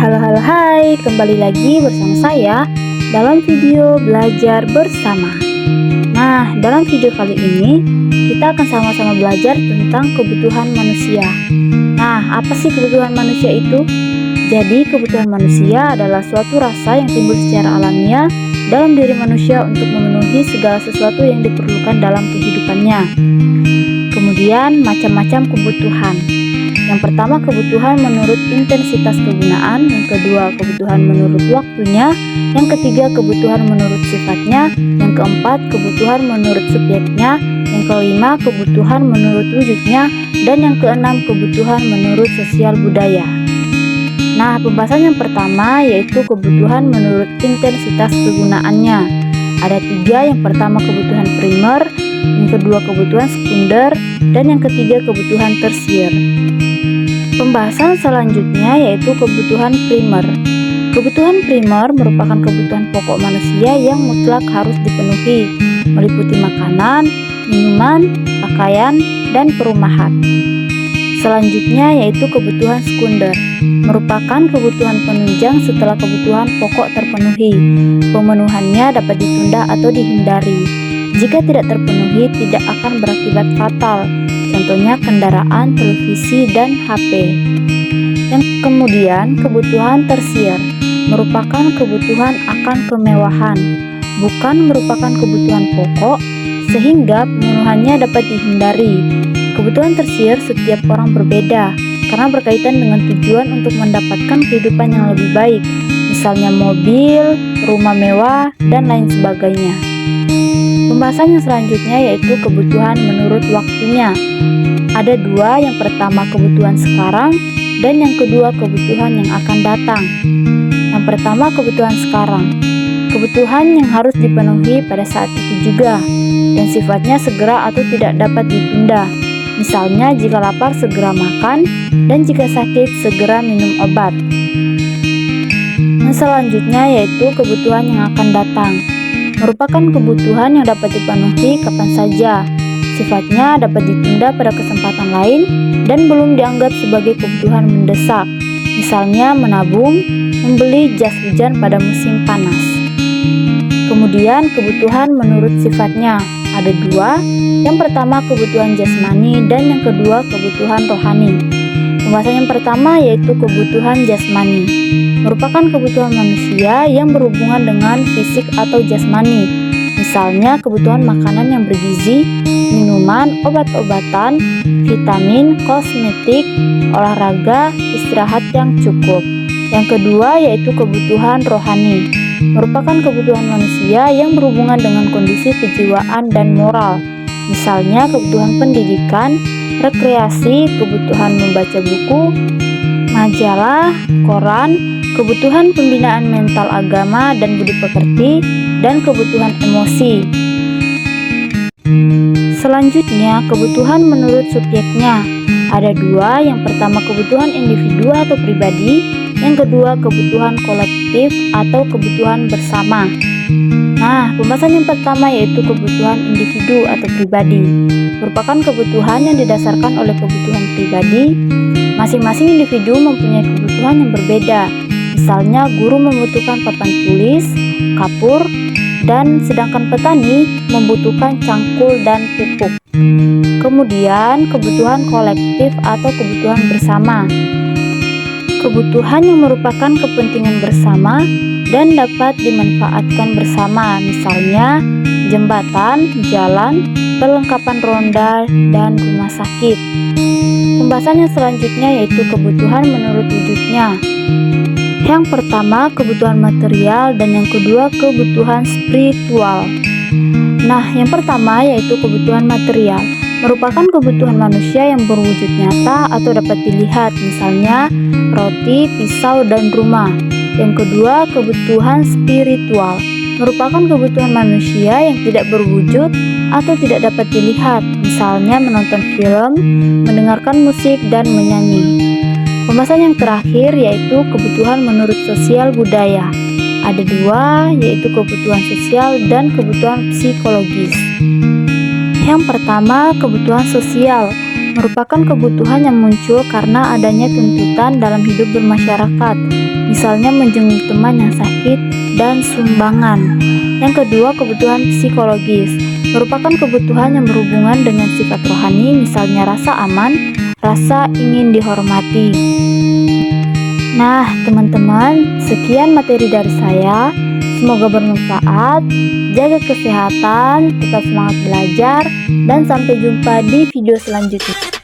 Hai, kembali lagi bersama saya dalam video belajar bersama. Nah, dalam video kali ini kita akan sama-sama belajar tentang kebutuhan manusia. Nah, apa sih kebutuhan manusia itu? Jadi, kebutuhan manusia adalah suatu rasa yang timbul secara alamiah dalam diri manusia untuk memenuhi segala sesuatu yang diperlukan dalam kehidupannya. Kemudian, macam-macam kebutuhan. Yang pertama, kebutuhan menurut intensitas kegunaan. Yang kedua, kebutuhan menurut waktunya. Yang ketiga, kebutuhan menurut sifatnya. Yang keempat, kebutuhan menurut subjeknya. Yang kelima, kebutuhan menurut wujudnya. Dan yang keenam, kebutuhan menurut sosial budaya. Nah, pembahasan yang pertama yaitu kebutuhan menurut intensitas kegunaannya. Ada tiga. Yang pertama, kebutuhan primer. Yang kedua, kebutuhan sekunder. Dan yang ketiga, kebutuhan tersier. Pembahasan selanjutnya yaitu kebutuhan primer. Kebutuhan primer merupakan kebutuhan pokok manusia yang mutlak harus dipenuhi, meliputi makanan, minuman, pakaian, dan perumahan. Selanjutnya yaitu kebutuhan sekunder, merupakan kebutuhan penunjang setelah kebutuhan pokok terpenuhi. Pemenuhannya dapat ditunda atau dihindari. Jika tidak terpenuhi, tidak akan berakibat fatal. Contohnya kendaraan, televisi, dan HP. Yang kemudian, kebutuhan tersier merupakan kebutuhan akan kemewahan, bukan merupakan kebutuhan pokok, sehingga pemenuhannya dapat dihindari. Kebutuhan tersier setiap orang berbeda, karena berkaitan dengan tujuan untuk mendapatkan kehidupan yang lebih baik, misalnya mobil, rumah mewah, dan lain sebagainya. Pembahasan yang selanjutnya yaitu kebutuhan menurut waktunya. Ada dua, yang pertama kebutuhan sekarang dan yang kedua kebutuhan yang akan datang. Yang pertama kebutuhan sekarang, kebutuhan yang harus dipenuhi pada saat itu juga dan sifatnya segera atau tidak dapat ditunda. Misalnya jika lapar segera makan dan jika sakit segera minum obat. Yang selanjutnya yaitu kebutuhan yang akan datang, merupakan kebutuhan yang dapat dipenuhi kapan saja. Sifatnya dapat ditunda pada kesempatan lain dan belum dianggap sebagai kebutuhan mendesak. Misalnya menabung, membeli jas hujan pada musim panas. Kemudian kebutuhan menurut sifatnya. Ada dua. Yang pertama kebutuhan jasmani dan yang kedua kebutuhan rohani. Pembahasan yang pertama yaitu kebutuhan jasmani, merupakan kebutuhan manusia yang berhubungan dengan fisik atau jasmani. Misalnya kebutuhan makanan yang bergizi, minuman, obat-obatan, vitamin, kosmetik, olahraga, istirahat yang cukup. Yang kedua yaitu kebutuhan rohani, merupakan kebutuhan manusia yang berhubungan dengan kondisi kejiwaan dan moral. Misalnya kebutuhan pendidikan, rekreasi, kebutuhan membaca buku, majalah, koran, kebutuhan pembinaan mental agama dan budi pekerti, dan kebutuhan emosi. Selanjutnya, kebutuhan menurut subjeknya. Ada dua, yang pertama kebutuhan individu atau pribadi, yang kedua kebutuhan kolektif atau kebutuhan bersama. Nah, pembahasan yang pertama yaitu kebutuhan individu atau pribadi, merupakan kebutuhan yang didasarkan oleh kebutuhan pribadi. Masing-masing individu mempunyai kebutuhan yang berbeda. Misalnya guru membutuhkan papan tulis, kapur, dan sedangkan petani membutuhkan cangkul dan pupuk. Kemudian kebutuhan kolektif atau kebutuhan bersama, kebutuhan yang merupakan kepentingan bersama dan dapat dimanfaatkan bersama, misalnya jembatan, jalan, perlengkapan ronda, dan rumah sakit. Pembahasan yang selanjutnya yaitu kebutuhan menurut wujudnya. Yang pertama kebutuhan material dan yang kedua kebutuhan spiritual. Nah, yang pertama yaitu kebutuhan material, merupakan kebutuhan manusia yang berwujud nyata atau dapat dilihat, misalnya roti, pisau, dan rumah. Yang kedua, kebutuhan spiritual, merupakan kebutuhan manusia yang tidak berwujud atau tidak dapat dilihat, misalnya menonton film, mendengarkan musik, dan menyanyi. Pembahasan yang terakhir yaitu kebutuhan menurut sosial budaya. Ada dua, yaitu kebutuhan sosial dan kebutuhan psikologis. Yang pertama, kebutuhan sosial, merupakan kebutuhan yang muncul karena adanya tuntutan dalam hidup bermasyarakat. misalnya menjenguk teman yang sakit dan sumbangan. Yang kedua, kebutuhan psikologis, merupakan kebutuhan yang berhubungan dengan sifat rohani, misalnya rasa aman, rasa ingin dihormati. Nah, teman-teman, sekian materi dari saya. Semoga bermanfaat. Jaga kesehatan, tetap semangat belajar, dan sampai jumpa di video selanjutnya.